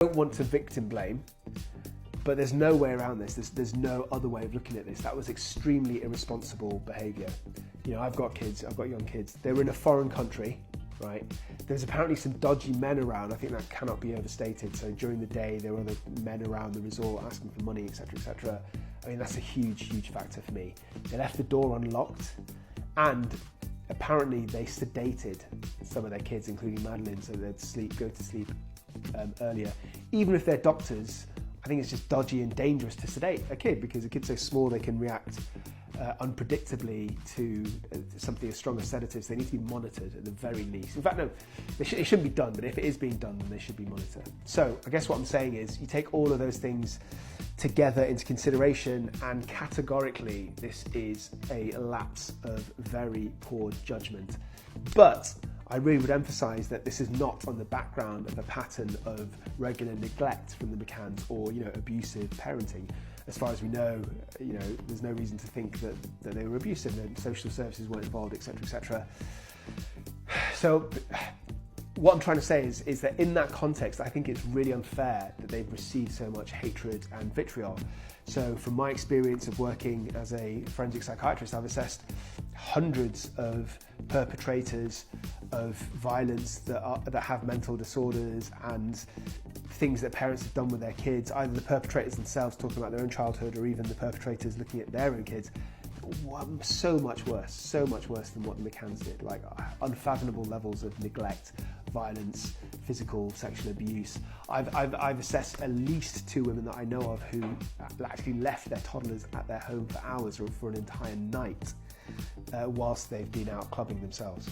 don't want to victim blame, but there's no way around this. There's no other way of looking at this. That was extremely irresponsible behaviour. You know, I've got kids, I've got young kids. They were in a foreign country, right? There's apparently some dodgy men around. I think that cannot be overstated. So during the day, there were other men around the resort asking for money, etc., etc. I mean, that's a huge, huge factor for me. They left the door unlocked, and apparently they sedated some of their kids, including Madeleine, so they'd go to sleep earlier. Even if they're doctors, I think it's just dodgy and dangerous to sedate a kid, because a kid's so small they can react unpredictably to something as strong as sedatives. They need to be monitored at the very least. In fact, no, it shouldn't be done, but if it is being done, then they should be monitored. So I guess what I'm saying is you take all of those things together into consideration, and categorically this is a lapse of very poor judgment. But I really would emphasise that this is not on the background of a pattern of regular neglect from the McCanns or, you know, abusive parenting. As far as we know, you know, there's no reason to think that they were abusive and social services weren't involved, etc., etc. So what I'm trying to say is that in that context, I think it's really unfair that they've received so much hatred and vitriol. So from my experience of working as a forensic psychiatrist, I've assessed hundreds of perpetrators of violence that have mental disorders and things that parents have done with their kids, either the perpetrators themselves talking about their own childhood or even the perpetrators looking at their own kids. So much worse than what the McCanns did, like unfathomable levels of neglect, violence, physical, sexual abuse. I've assessed at least 2 women that I know of who actually left their toddlers at their home for hours or for an entire night whilst they've been out clubbing themselves.